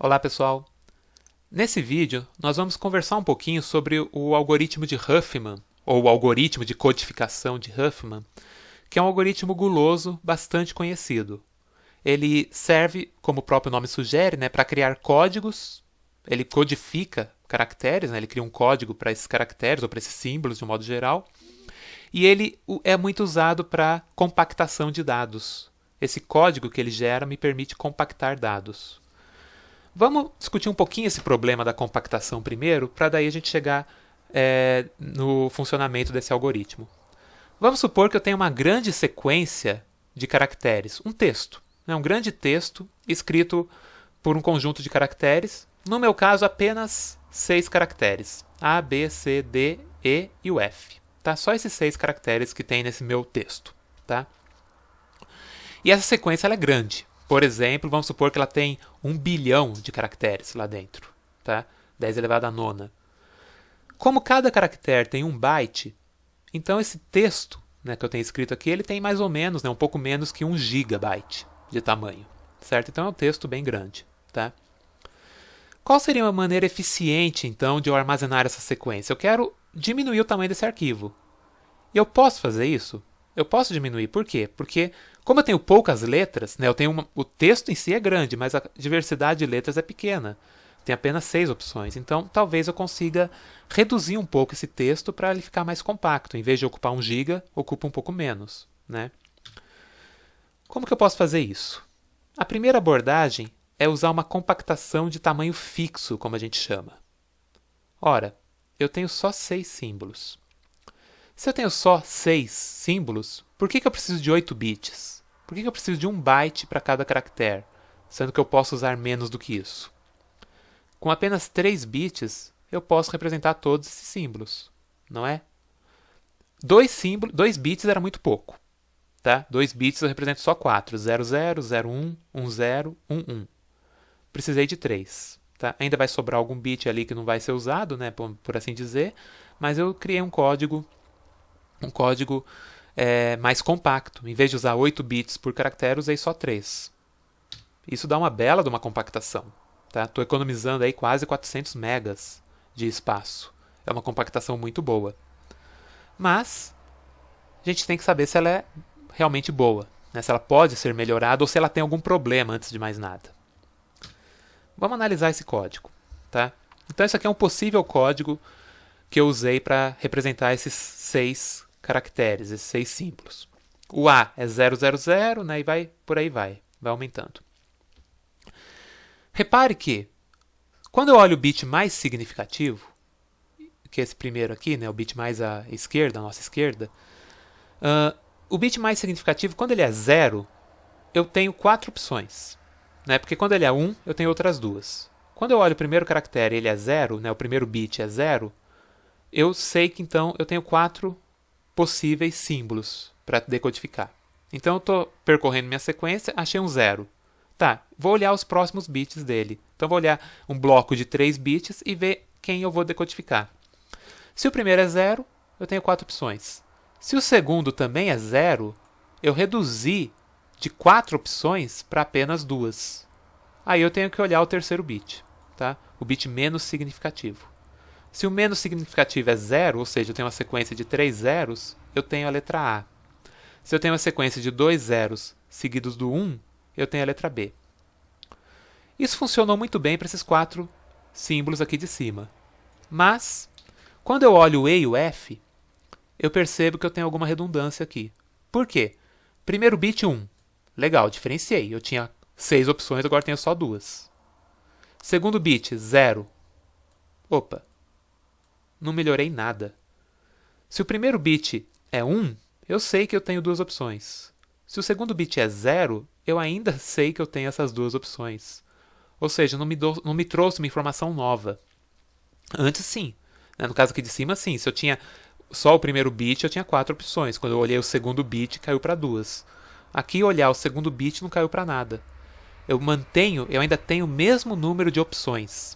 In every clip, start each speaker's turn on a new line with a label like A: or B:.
A: Olá pessoal! Nesse vídeo nós vamos conversar um pouquinho sobre o algoritmo de Huffman, ou o algoritmo de codificação de Huffman, que é um algoritmo guloso bastante conhecido. Ele serve, como o próprio nome sugere, para criar códigos, ele codifica caracteres, ele cria um código para esses caracteres ou para esses símbolos de um modo geral, e ele é muito usado para compactação de dados. Esse código que ele gera me permite compactar dados. Vamos discutir um pouquinho esse problema da compactação primeiro, para daí a gente chegar no funcionamento desse algoritmo. Vamos supor que eu tenho uma grande sequência de caracteres, um texto, um grande texto escrito por um conjunto de caracteres, no meu caso apenas 6 caracteres, A, B, C, D, E e o F. Tá? Só esses 6 caracteres que tem nesse meu texto. Tá? E essa sequência ela é grande. Por exemplo, vamos supor que ela tem 1 bilhão de caracteres lá dentro. Tá? 10 elevado à nona. Como cada caractere tem 1 byte, então esse texto que eu tenho escrito aqui, ele tem mais ou menos, um pouco menos que 1 gigabyte de tamanho. Certo? Então é um texto bem grande. Tá? Qual seria uma maneira eficiente, então, de eu armazenar essa sequência? Eu quero diminuir o tamanho desse arquivo. E eu posso fazer isso? Eu posso diminuir. Por quê? Porque, como eu tenho poucas letras, eu tenho o texto em si é grande, mas a diversidade de letras é pequena. Tem apenas 6 opções. Então, talvez eu consiga reduzir um pouco esse texto para ele ficar mais compacto. Em vez de ocupar 1 GB, ocupa um pouco menos. Como que eu posso fazer isso? A primeira abordagem é usar uma compactação de tamanho fixo, como a gente chama. Ora, eu tenho só 6 símbolos. Se eu tenho só 6 símbolos, por que eu preciso de 8 bits? Por que eu preciso de 1 byte para cada caractere, sendo que eu posso usar menos do que isso? Com apenas 3 bits, eu posso representar todos esses símbolos, não é? 2 bits era muito pouco. Tá? 2 bits eu represento só 4, 00, 01, 10, 11. Precisei de 3. Tá? Ainda vai sobrar algum bit ali que não vai ser usado, por assim dizer, mas eu criei um código mais compacto. Em vez de usar 8 bits por caractere, usei só 3. Isso dá uma bela de uma compactação. Estou economizando aí quase 400 megas de espaço. É uma compactação muito boa. Mas a gente tem que saber se ela é realmente boa, se ela pode ser melhorada ou se ela tem algum problema antes de mais nada. Vamos analisar esse código. Tá? Então, isso aqui é um possível código que eu usei para representar esses 6 caracteres, esses 6 símbolos. O A é 000, e por aí vai aumentando. Repare que, quando eu olho o bit mais significativo, que é esse primeiro aqui, o bit mais à esquerda, à nossa esquerda, o bit mais significativo, quando ele é 0, eu tenho 4 opções. Porque quando ele é 1, eu tenho outras 2. Quando eu olho o primeiro caractere e ele é 0, o primeiro bit é 0, eu sei que então eu tenho 4 possíveis símbolos para decodificar. Então eu estou percorrendo minha sequência, achei um 0. Tá, vou olhar os próximos bits dele. Então vou olhar um bloco de 3 bits e ver quem eu vou decodificar. Se o primeiro é 0, eu tenho 4 opções. Se o segundo também é 0, eu reduzi de 4 opções para apenas 2. Aí eu tenho que olhar o terceiro bit, tá? O bit menos significativo. Se o menos significativo é 0, ou seja, eu tenho uma sequência de 3 zeros, eu tenho a letra A. Se eu tenho uma sequência de 2 zeros seguidos do 1, eu tenho a letra B. Isso funcionou muito bem para esses 4 símbolos aqui de cima. Mas, quando eu olho o E e o F, eu percebo que eu tenho alguma redundância aqui. Por quê? Primeiro bit 1. Legal, diferenciei. Eu tinha 6 opções, agora tenho só 2. Segundo bit, 0. Opa, não melhorei nada. Se o primeiro bit é 1, eu sei que eu tenho 2 opções. Se o segundo bit é 0, eu ainda sei que eu tenho essas 2 opções. Ou seja, não me trouxe uma informação nova. Antes, sim. No caso aqui de cima, sim. Se eu tinha só o primeiro bit, eu tinha 4 opções. Quando eu olhei o segundo bit, caiu para 2. Aqui, olhar o segundo bit não caiu para nada. Eu ainda tenho o mesmo número de opções.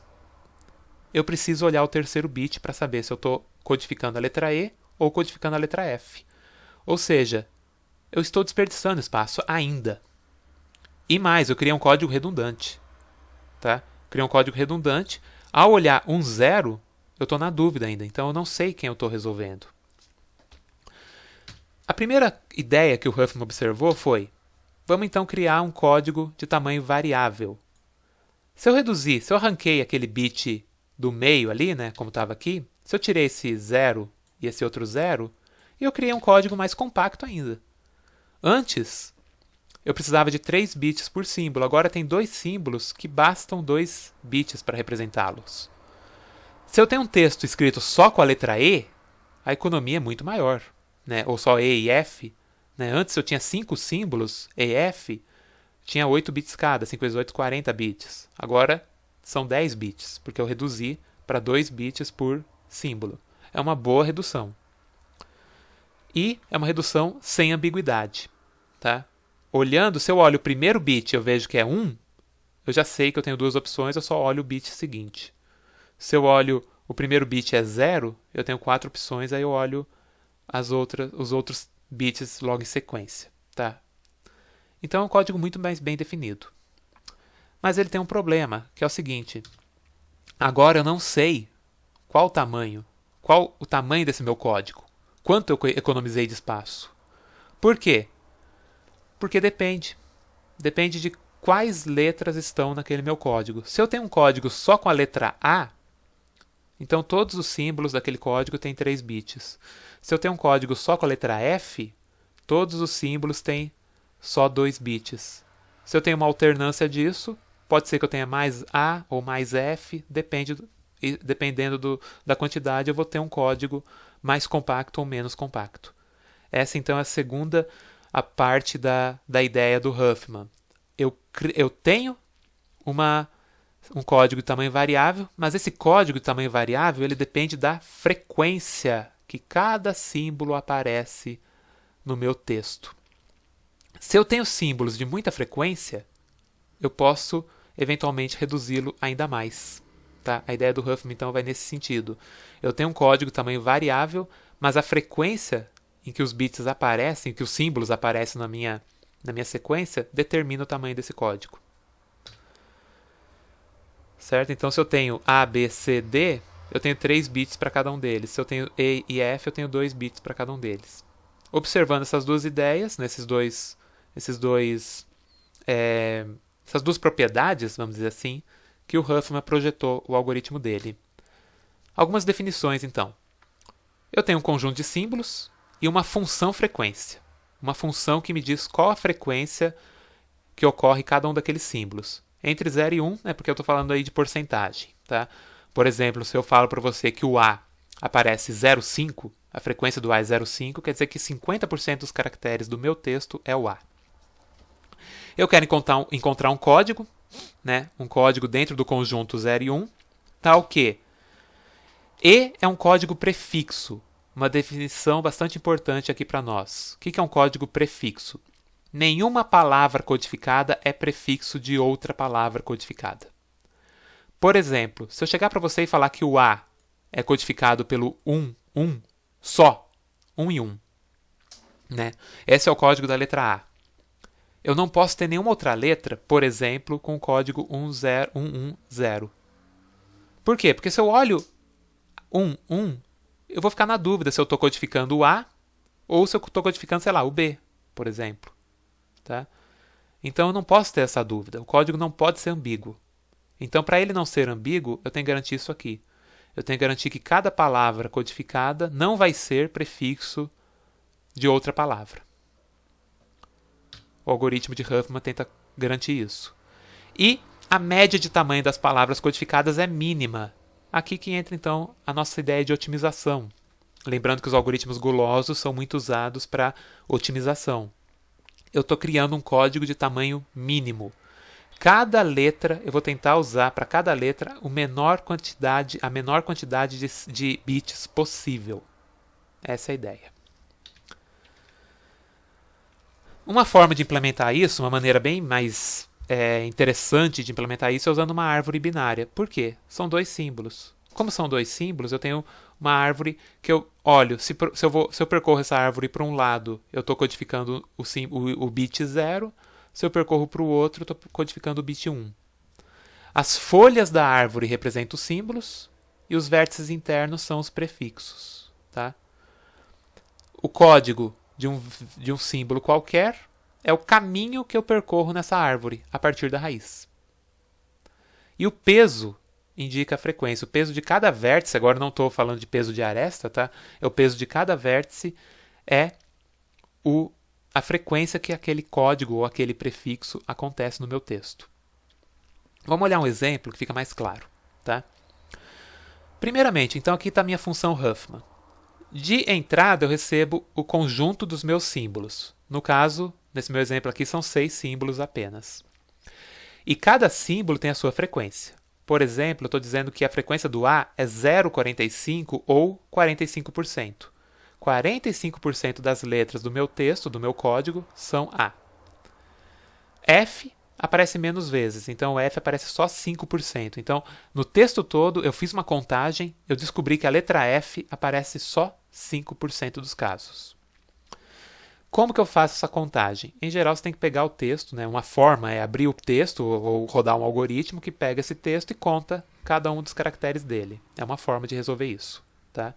A: Eu preciso olhar o terceiro bit para saber se eu estou codificando a letra E ou codificando a letra F. Ou seja, eu estou desperdiçando espaço ainda. E mais, eu criei um código redundante. Tá? Criei um código redundante. Ao olhar um 0, eu estou na dúvida ainda, então eu não sei quem eu estou resolvendo. A primeira ideia que o Huffman observou foi: vamos então criar um código de tamanho variável. Se eu arranquei aquele bit do meio ali, né, como estava aqui, se eu tirei esse 0 e esse outro 0, eu criei um código mais compacto ainda. Antes, eu precisava de 3 bits por símbolo. Agora tem 2 símbolos que bastam 2 bits para representá-los. Se eu tenho um texto escrito só com a letra E, a economia é muito maior, né? Ou só E e F. Né? Antes eu tinha 5 símbolos, E e F, tinha 8 bits cada, 5 vezes 8, 40 bits. Agora são 10 bits, porque eu reduzi para 2 bits por símbolo. É uma boa redução. E é uma redução sem ambiguidade. Tá? Olhando, se eu olho o primeiro bit e eu vejo que é 1, eu já sei que eu tenho 2 opções, eu só olho o bit seguinte. Se eu olho o primeiro bit é 0, eu tenho 4 opções, aí eu olho os outros bits logo em sequência. Tá? Então é um código muito mais bem definido. Mas ele tem um problema, que é o seguinte: agora eu não sei qual o tamanho desse meu código, quanto eu economizei de espaço. Por quê? Porque depende de quais letras estão naquele meu código. Se eu tenho um código só com a letra A, então todos os símbolos daquele código têm 3 bits. Se eu tenho um código só com a letra F, todos os símbolos têm só 2 bits. Se eu tenho uma alternância disso, pode ser que eu tenha mais A ou mais F, dependendo da quantidade, eu vou ter um código mais compacto ou menos compacto. Essa então é a segunda parte da ideia do Huffman. Eu tenho um código de tamanho variável, mas esse código de tamanho variável ele depende da frequência que cada símbolo aparece no meu texto. Se eu tenho símbolos de muita frequência, eu posso eventualmente reduzi-lo ainda mais. Tá? A ideia do Huffman então vai nesse sentido. Eu tenho um código de tamanho variável, mas a frequência em que os bits aparecem, em que os símbolos aparecem na minha sequência, determina o tamanho desse código. Certo? Então, se eu tenho A, B, C, D, eu tenho 3 bits para cada um deles. Se eu tenho E e F, eu tenho 2 bits para cada um deles. Observando essas duas ideias, essas duas propriedades, vamos dizer assim, que o Huffman projetou o algoritmo dele. Algumas definições, então. Eu tenho um conjunto de símbolos e uma função frequência. Uma função que me diz qual a frequência que ocorre cada um daqueles símbolos. Entre 0 e 1, porque eu estou falando aí de porcentagem. Tá? Por exemplo, se eu falo para você que o A aparece 0,5, a frequência do A é 0,5, quer dizer que 50% dos caracteres do meu texto é o A. Eu quero encontrar um código, um código dentro do conjunto 0 e 1, tal que E é um código prefixo, uma definição bastante importante aqui para nós. O que é um código prefixo? Nenhuma palavra codificada é prefixo de outra palavra codificada. Por exemplo, se eu chegar para você e falar que o A é codificado pelo 1, só, 1 e 1. Esse é o código da letra A. Eu não posso ter nenhuma outra letra, por exemplo, com o código 110. Por quê? Porque se eu olho 1, eu vou ficar na dúvida se eu estou codificando o A ou se eu estou codificando, sei lá, o B, por exemplo. Tá? Então eu não posso ter essa dúvida. O código não pode ser ambíguo. Então, para ele não ser ambíguo, eu tenho que garantir isso aqui. Eu tenho que garantir que cada palavra codificada não vai ser prefixo de outra palavra. O algoritmo de Huffman tenta garantir isso. E a média de tamanho das palavras codificadas é mínima. Aqui que entra, então, a nossa ideia de otimização. Lembrando que os algoritmos gulosos são muito usados para otimização. Eu estou criando um código de tamanho mínimo. Cada letra, eu vou tentar usar para cada letra a menor quantidade de bits possível. Essa é a ideia. Uma forma de implementar isso, uma maneira bem mais interessante de implementar isso é usando uma árvore binária. Por quê? São 2 símbolos. Como são 2 símbolos, eu tenho uma árvore que eu olho. Se eu percorro essa árvore para um lado, eu estou codificando o bit 0. Se eu percorro para o outro, eu estou codificando o bit 1. As folhas da árvore representam os símbolos e os vértices internos são os prefixos. Tá? O código de um símbolo qualquer é o caminho que eu percorro nessa árvore a partir da raiz. E o peso indica a frequência. O peso de cada vértice, agora não estou falando de peso de aresta, tá? O peso de cada vértice é a frequência que aquele código ou aquele prefixo acontece no meu texto. Vamos olhar um exemplo que fica mais claro. Tá? Primeiramente, então aqui está a minha função Huffman. De entrada eu recebo o conjunto dos meus símbolos. No caso, nesse meu exemplo aqui, são 6 símbolos apenas. E cada símbolo tem a sua frequência. Por exemplo, eu estou dizendo que a frequência do A é 0,45 ou 45%. 45% das letras do meu texto, do meu código, são A. F aparece menos vezes, então o F aparece só 5%. Então, no texto todo, eu fiz uma contagem, eu descobri que a letra F aparece só 5% dos casos. Como que eu faço essa contagem? Em geral, você tem que pegar o texto, né? Uma forma é abrir o texto ou rodar um algoritmo que pega esse texto e conta cada um dos caracteres dele. É uma forma de resolver isso. Tá?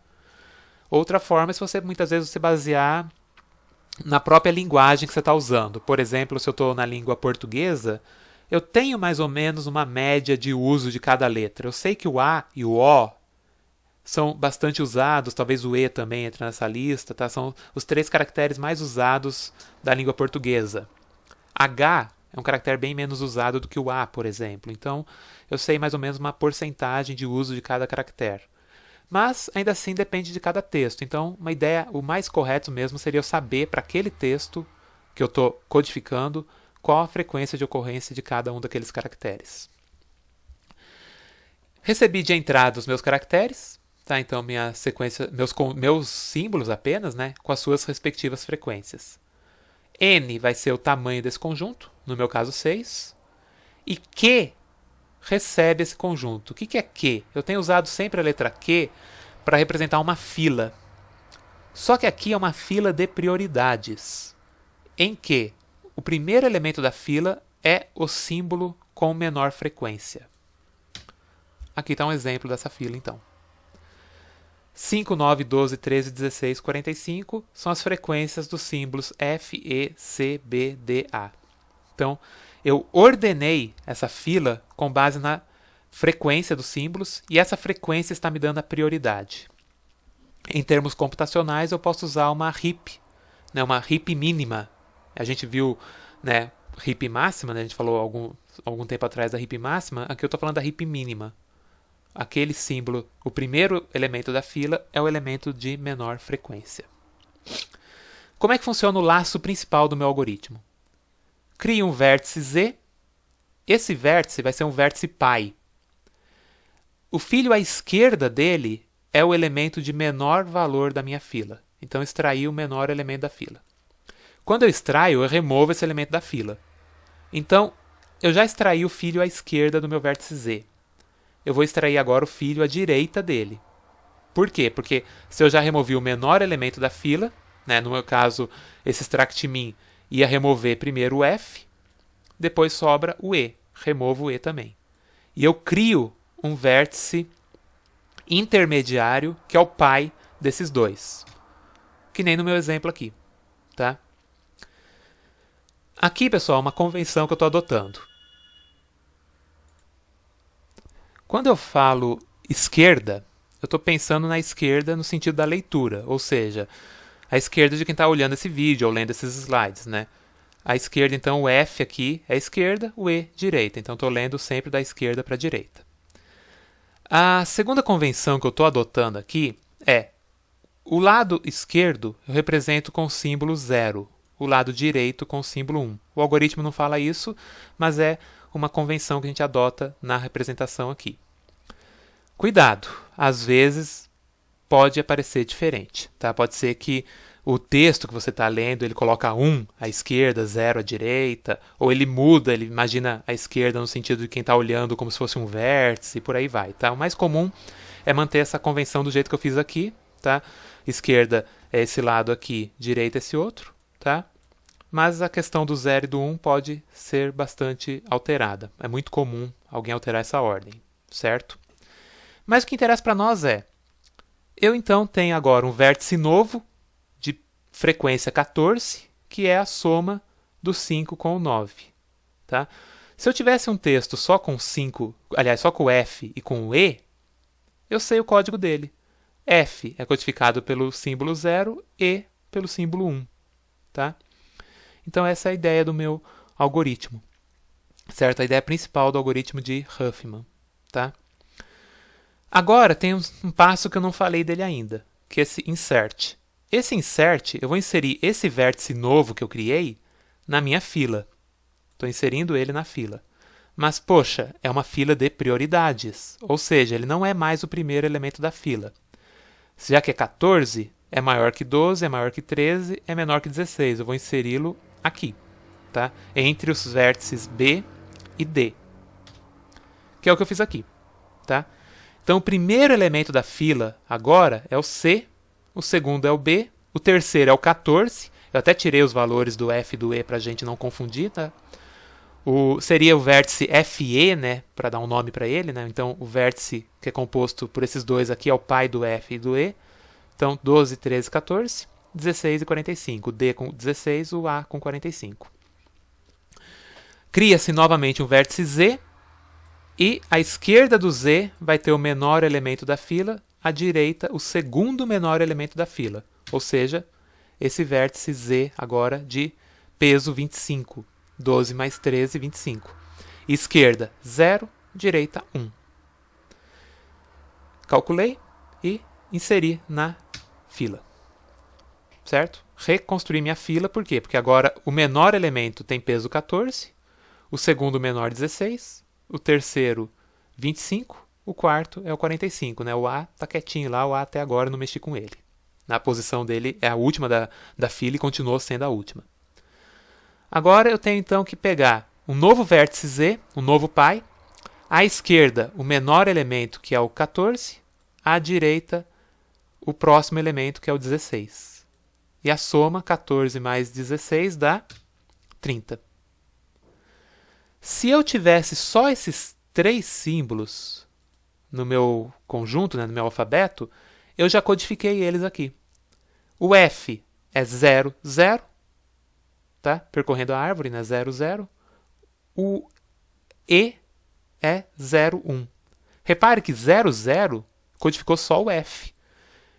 A: Outra forma é se você muitas vezes você basear na própria linguagem que você está usando. Por exemplo, se eu estou na língua portuguesa, eu tenho mais ou menos uma média de uso de cada letra. Eu sei que o A e o O são bastante usados, talvez o E também entre nessa lista, tá? São os 3 caracteres mais usados da língua portuguesa. H é um caractere bem menos usado do que o A, por exemplo. Então, eu sei mais ou menos uma porcentagem de uso de cada caractere. Mas, ainda assim, depende de cada texto. Então, uma ideia, o mais correto mesmo seria eu saber para aquele texto que eu estou codificando qual a frequência de ocorrência de cada um daqueles caracteres. Recebi de entrada os meus caracteres. Tá, então, minha sequência, meus símbolos apenas, né, com as suas respectivas frequências. N vai ser o tamanho desse conjunto, no meu caso 6. E Q recebe esse conjunto. O que é Q? Eu tenho usado sempre a letra Q para representar uma fila. Só que aqui é uma fila de prioridades, em que o primeiro elemento da fila é o símbolo com menor frequência. Aqui está um exemplo dessa fila, então. 5, 9, 12, 13, 16, 45 são as frequências dos símbolos F, E, C, B, D, A. Então, eu ordenei essa fila com base na frequência dos símbolos e essa frequência está me dando a prioridade. Em termos computacionais, eu posso usar uma heap, né, uma heap mínima. A gente viu, né, heap máxima, né, a gente falou algum tempo atrás da heap máxima, aqui eu estou falando da heap mínima. Aquele símbolo, o primeiro elemento da fila é o elemento de menor frequência. Como é que funciona o laço principal do meu algoritmo? Crio um vértice Z. Esse vértice vai ser um vértice pai. O filho à esquerda dele é o elemento de menor valor da minha fila. Então, extraí o menor elemento da fila. Quando eu extraio, eu removo esse elemento da fila. Então, eu já extraí o filho à esquerda do meu vértice Z. Eu vou extrair agora o filho à direita dele. Por quê? Porque se eu já removi o menor elemento da fila, né, no meu caso, esse extract min ia remover primeiro o F, depois sobra o E. Removo o E também. E eu crio um vértice intermediário, que é o pai desses dois. Que nem no meu exemplo aqui. Tá? Aqui, pessoal, uma convenção que eu estou adotando. Quando eu falo esquerda, eu estou pensando na esquerda no sentido da leitura, ou seja, a esquerda de quem está olhando esse vídeo ou lendo esses slides, né? A esquerda, então, o F aqui é esquerda, o E, direita. Então, estou lendo sempre da esquerda para a direita. A segunda convenção que eu estou adotando aqui é o lado esquerdo eu represento com o símbolo 0, o lado direito com o símbolo 1. O algoritmo não fala isso, mas é uma convenção que a gente adota na representação aqui. Cuidado, às vezes pode aparecer diferente. Tá? Pode ser que o texto que você está lendo, ele coloca 1 à esquerda, 0 à direita, ou ele muda, ele imagina a esquerda no sentido de quem está olhando como se fosse um vértice, e por aí vai. Tá? O mais comum é manter essa convenção do jeito que eu fiz aqui. Tá? Esquerda é esse lado aqui, direita é esse outro. Tá? Mas a questão do 0 e do 1 pode ser bastante alterada. É muito comum alguém alterar essa ordem, certo? Mas o que interessa para nós é, eu então tenho agora um vértice novo de frequência 14, que é a soma do 5 com o 9. Tá? Se eu tivesse um texto só com 5, aliás, só com o F e com o E, eu sei o código dele. F é codificado pelo símbolo 0, E pelo símbolo 1. Tá? Então essa é a ideia do meu algoritmo. Certo? A ideia principal do algoritmo de Huffman. Tá? Agora tem um passo que eu não falei dele ainda, que é esse insert. Esse insert, eu vou inserir esse vértice novo que eu criei na minha fila. Estou inserindo ele na fila. Mas, poxa, é uma fila de prioridades. Ou seja, ele não é mais o primeiro elemento da fila. Já que é 14, é maior que 12, é maior que 13, é menor que 16. Eu vou inseri-lo aqui, tá? Entre os vértices B e D. Que é o que eu fiz aqui, tá? Então, o primeiro elemento da fila agora é o C, o segundo é o B, o terceiro é o 14. Eu até tirei os valores do F e do E para a gente não confundir, tá? Seria o vértice FE, né, para dar um nome para ele, né? Então, o vértice que é composto por esses dois aqui é o pai do F e do E. Então, 12, 13, 14, 16 e 45. O D com 16, o A com 45. Cria-se novamente um vértice Z, e à esquerda do Z vai ter o menor elemento da fila, à direita o segundo menor elemento da fila. Ou seja, esse vértice Z agora de peso 25. 12 mais 13, 25. Esquerda, 0. Direita, 1. Calculei e inseri na fila. Certo? Reconstruí minha fila, por quê? Porque agora o menor elemento tem peso 14, o segundo menor 16, o terceiro 25, o quarto é o 45. Né? O A está quietinho lá, o A até agora eu não mexi com ele. A posição dele é a última da fila e continuou sendo a última. Agora eu tenho então que pegar um novo vértice Z, um novo pai, à esquerda o menor elemento que é o 14, à direita o próximo elemento que é o 16. E a soma 14 mais 16 dá 30. Se eu tivesse só esses 3 símbolos no meu conjunto, né, no meu alfabeto, eu já codifiquei eles aqui. O F é 0, 0. Tá? Percorrendo a árvore, né? 0, 0. O E é 0, 1. Repare que 0, 0 codificou só o F.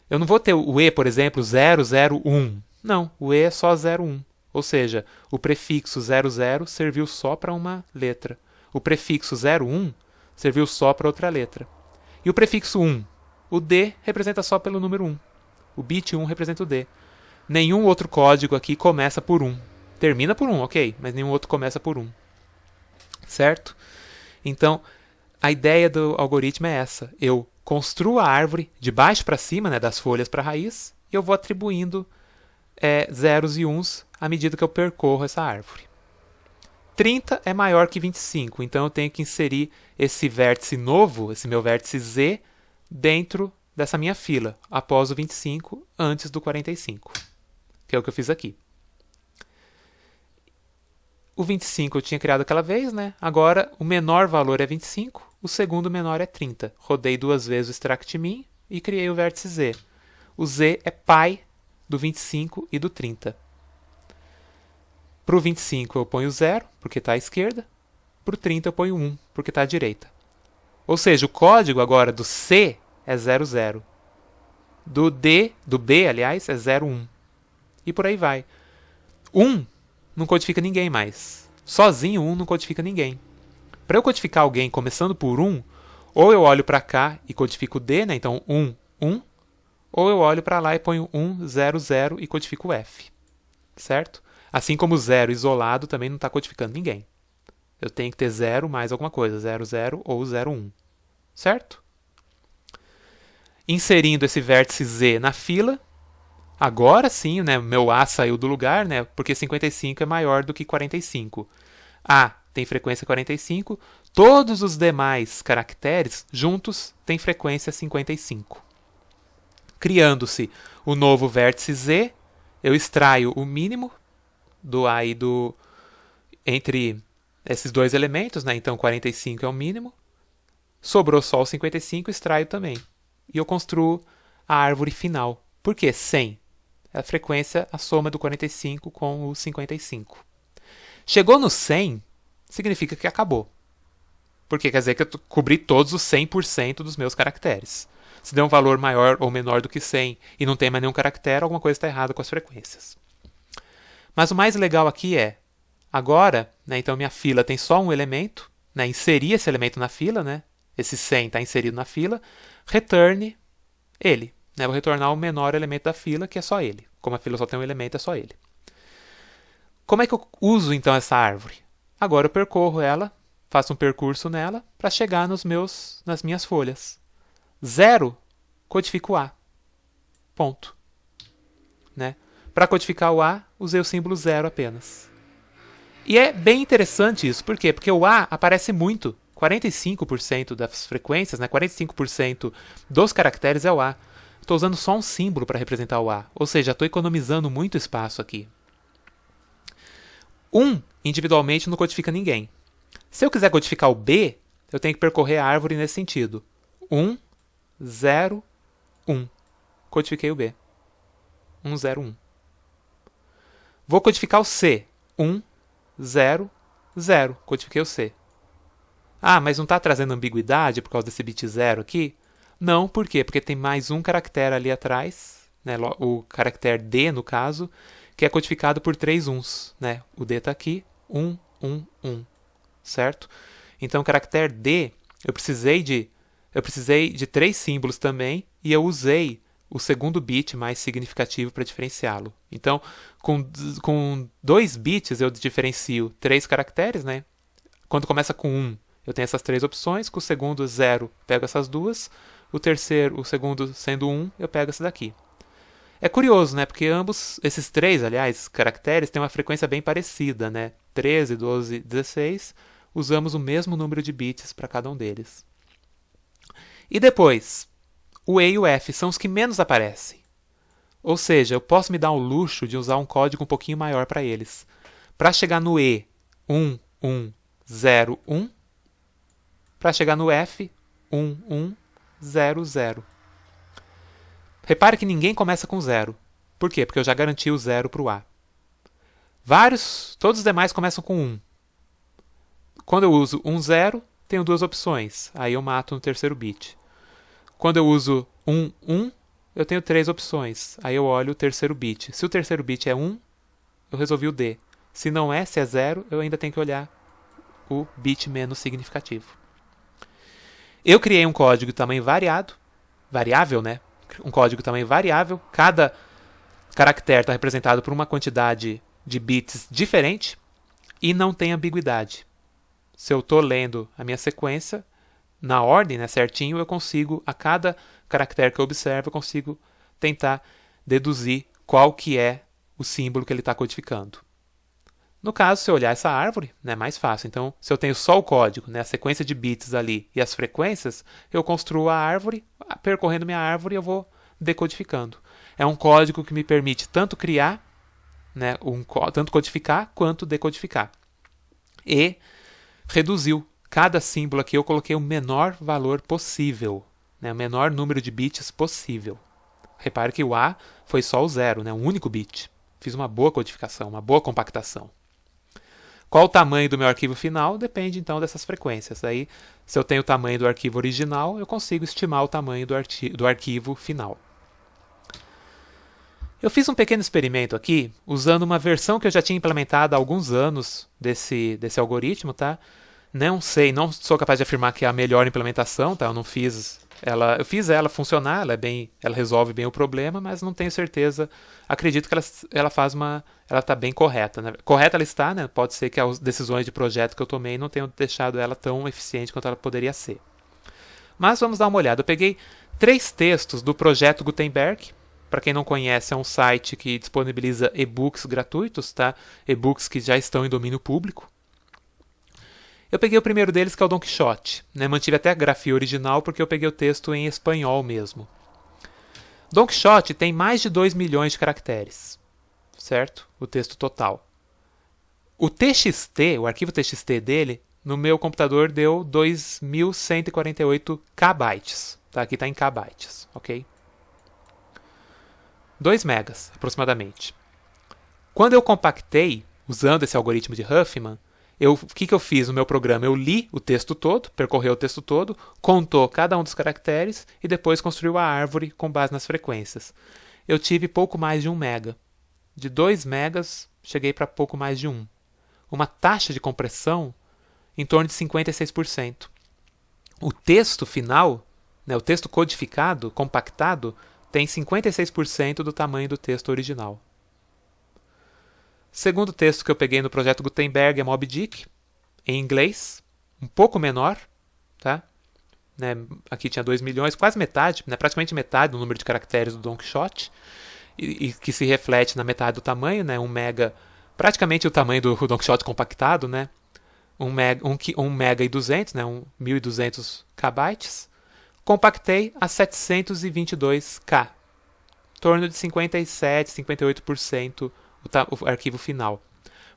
A: Eu não vou ter o E, por exemplo, 0, 0, 1. Não, o E é só 0, 1. Ou seja, o prefixo 0, 0 serviu só para uma letra. O prefixo 0, 1 serviu só para outra letra. E o prefixo 1? O D representa só pelo número 1. O bit 1 representa o D. Nenhum outro código aqui começa por 1. Termina por 1, ok, mas nenhum outro começa por 1. Certo? Então, a ideia do algoritmo é essa. Eu construo a árvore de baixo para cima, né, das folhas para a raiz, e eu vou atribuindo zeros e uns à medida que eu percorro essa árvore. 30 é maior que 25, então eu tenho que inserir esse vértice novo, esse meu vértice Z, dentro dessa minha fila, após o 25, antes do 45, que é o que eu fiz aqui. O 25 eu tinha criado aquela vez, né? Agora o menor valor é 25, o segundo menor é 30. Rodei 2 vezes o extract min e criei o vértice Z. O Z é pai do 25 e do 30. Para o 25 eu ponho 0, porque está à esquerda. Para o 30 eu ponho 1, porque está à direita. Ou seja, o código agora do C é 0, 0. Do B, aliás, é 0, 1. E por aí vai. 1 não codifica ninguém mais. Sozinho 1 não codifica ninguém. Para eu codificar alguém começando por 1, ou eu olho para cá e codifico o D, né? Então 1, 1. Ou eu olho para lá e ponho 1, 0, 0 e codifico o F. Certo? Assim como o 0 isolado também não está codificando ninguém. Eu tenho que ter 0 mais alguma coisa. 0, 0 ou 0, 1. Certo? Inserindo esse vértice Z na fila, agora sim, né, meu A saiu do lugar, né, porque 55 é maior do que 45. A tem frequência 45, todos os demais caracteres juntos têm frequência 55. Criando-se o novo vértice Z, eu extraio o mínimo do A e do entre esses dois elementos, né? Então 45 é o mínimo. Sobrou só o 55, extraio também. E eu construo a árvore final. Por quê? 100. É a frequência, a soma do 45 com o 55. Chegou no 100, significa que acabou. Porque quer dizer que eu cobri todos os 100% dos meus caracteres. Se der um valor maior ou menor do que 100 e não tem mais nenhum caractere, alguma coisa está errada com as frequências. Mas o mais legal aqui é, agora, né, então minha fila tem só um elemento, né, inseri esse elemento na fila, né, esse 100 está inserido na fila, returne ele. Né, vou retornar o menor elemento da fila, que é só ele. Como a fila só tem um elemento, é só ele. Como é que eu uso então essa árvore? Agora eu percorro ela, faço um percurso nela para chegar nas minhas folhas. 0, codifico o A. Ponto. Né? Para codificar o A, usei o símbolo 0 apenas. E é bem interessante isso. Por quê? Porque o A aparece muito. 45% das frequências, né? 45% dos caracteres é o A. Estou usando só um símbolo para representar o A. Ou seja, estou economizando muito espaço aqui. 1 individualmente não codifica ninguém. Se eu quiser codificar o B, eu tenho que percorrer a árvore nesse sentido. 1, 0, 1. Codifiquei o B. 1, 0, 1. Vou codificar o C. 1, 0, 0. Codifiquei o C. Ah, mas não está trazendo ambiguidade por causa desse bit 0 aqui? Não, por quê? Porque tem mais um caractere ali atrás, né? O caractere D, no caso, que é codificado por 3 uns. Né? O D está aqui, 1, 1, 1. Certo? Então, o caractere D, eu precisei de 3 símbolos também, e eu usei o segundo bit mais significativo para diferenciá-lo. Então, com 2 bits eu diferencio 3 caracteres, né? Quando começa com 1, eu tenho essas 3 opções, com o segundo 0, pego essas 2, o segundo sendo 1, eu pego essa daqui. É curioso, né? Porque ambos, esses 3, aliás, caracteres, têm uma frequência bem parecida, né? 13, 12, 16, usamos o mesmo número de bits para cada um deles. E depois, o E e o F são os que menos aparecem. Ou seja, eu posso me dar o luxo de usar um código um pouquinho maior para eles. Para chegar no E, 1, 1, 0, 1. Para chegar no F, 1, 1, 0, 0. Repare que ninguém começa com 0. Por quê? Porque eu já garanti o 0 para o A. Todos os demais começam com 1. Quando eu uso 1, 0, tenho 2 opções. Aí eu mato no terceiro bit. Quando eu uso 1, 1, eu tenho 3 opções. Aí eu olho o terceiro bit. Se o terceiro bit é 1, eu resolvi o D. Se não é, se é 0, eu ainda tenho que olhar o bit menos significativo. Eu criei um código de tamanho variável, né? Um código de tamanho variável. Cada caractere está representado por uma quantidade de bits diferente e não tem ambiguidade. Se eu estou lendo a minha sequência, na ordem, né, certinho, eu consigo, a cada caractere que eu observo, eu consigo tentar deduzir qual que é o símbolo que ele está codificando. No caso, se eu olhar essa árvore, é mais fácil. Então, se eu tenho só o código, né, a sequência de bits ali e as frequências, eu construo a árvore, percorrendo minha árvore eu vou decodificando. É um código que me permite tanto criar, né, tanto codificar quanto decodificar. E reduziu. Cada símbolo aqui eu coloquei o menor valor possível, né, o menor número de bits possível. Repare que o A foi só o 0, né, um único bit. Fiz uma boa codificação, uma boa compactação. Qual o tamanho do meu arquivo final? Depende então dessas frequências. Aí, se eu tenho o tamanho do arquivo original, eu consigo estimar o tamanho do arquivo final. Eu fiz um pequeno experimento aqui, usando uma versão que eu já tinha implementado há alguns anos desse algoritmo, tá? Não sou capaz de afirmar que é a melhor implementação, tá? Eu fiz ela funcionar, ela resolve bem o problema, mas não tenho certeza. Acredito que ela está bem correta, né? Correta ela está, né? Pode ser que as decisões de projeto que eu tomei não tenham deixado ela tão eficiente quanto ela poderia ser. Mas vamos dar uma olhada. Eu peguei 3 textos do projeto Gutenberg. Para quem não conhece, é um site que disponibiliza e-books gratuitos, tá? E-books que já estão em domínio público. Eu peguei o primeiro deles, que é o Don Quixote. Né? Mantive até a grafia original, porque eu peguei o texto em espanhol mesmo. Don Quixote tem mais de 2 milhões de caracteres. Certo? O texto total. O TXT, o arquivo TXT dele, no meu computador deu 2.148 kbytes. Tá? Aqui está em kbytes, ok? 2 megas, aproximadamente. Quando eu compactei, usando esse algoritmo de Huffman, o que eu fiz no meu programa? Eu li o texto todo, percorreu o texto todo, contou cada um dos caracteres e depois construiu a árvore com base nas frequências. Eu tive pouco mais de 1 mega. De 2 megas, cheguei para pouco mais de 1. Uma taxa de compressão em torno de 56%. O texto final, né, o texto codificado, compactado, tem 56% do tamanho do texto original. Segundo texto que eu peguei no projeto Gutenberg é Moby Dick, em inglês, um pouco menor, tá? Né, aqui tinha 2 milhões, quase metade, né, praticamente metade do número de caracteres do Don Quixote, e que se reflete na metade do tamanho, né, 1 mega, praticamente o tamanho do Don Quixote compactado, né, 1 mega e 200, né, 1.200 kbytes. Compactei a 722K, em torno de 57, 58% o arquivo final.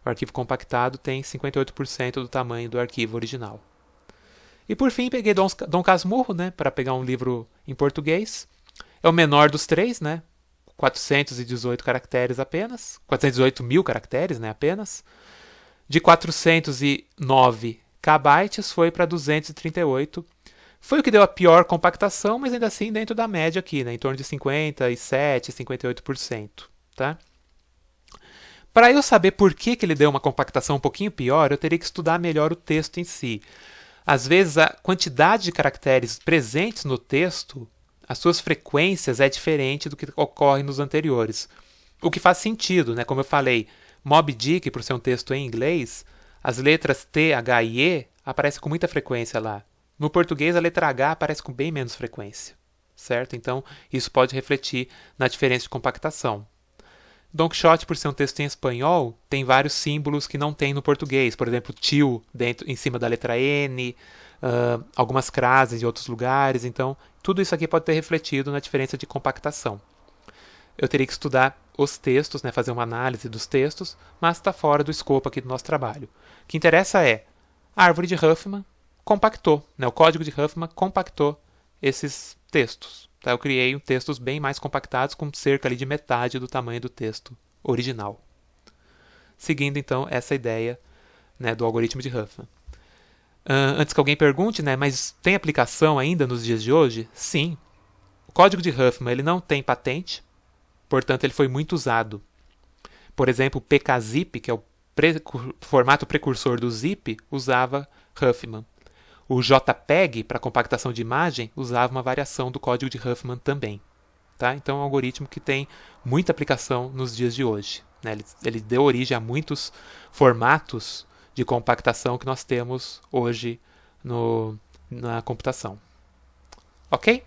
A: O arquivo compactado tem 58% do tamanho do arquivo original. E por fim, peguei Dom Casmurro, né, para pegar um livro em português. É o menor dos três, né? 418 caracteres apenas. 418 mil caracteres, né, apenas. De 409 kbytes foi para 238. Foi o que deu a pior compactação, mas ainda assim dentro da média aqui, né, em torno de 57, 58%. Tá? Para eu saber por que ele deu uma compactação um pouquinho pior, eu teria que estudar melhor o texto em si. Às vezes, a quantidade de caracteres presentes no texto, as suas frequências é diferente do que ocorre nos anteriores. O que faz sentido, né? Como eu falei, Moby Dick, por ser um texto em inglês, as letras T, H e E aparecem com muita frequência lá. No português, a letra H aparece com bem menos frequência, certo? Então, isso pode refletir na diferença de compactação. Don Quixote, por ser um texto em espanhol, tem vários símbolos que não tem no português. Por exemplo, tio em cima da letra N, algumas crases de outros lugares. Então, tudo isso aqui pode ter refletido na diferença de compactação. Eu teria que estudar os textos, né, fazer uma análise dos textos, mas está fora do escopo aqui do nosso trabalho. O que interessa é a árvore de Huffman compactou, né, o código de Huffman compactou esses textos. Tá? Eu criei textos bem mais compactados, com cerca ali de metade do tamanho do texto original. Seguindo, então, essa ideia, né, do algoritmo de Huffman. Antes que alguém pergunte, né, mas tem aplicação ainda nos dias de hoje? Sim. O código de Huffman ele não tem patente, portanto, ele foi muito usado. Por exemplo, o PKZip, que é o formato precursor do zip, usava Huffman. O JPEG, para compactação de imagem, usava uma variação do código de Huffman também. Tá? Então é um algoritmo que tem muita aplicação nos dias de hoje. Né? Ele deu origem a muitos formatos de compactação que nós temos hoje na computação. Ok?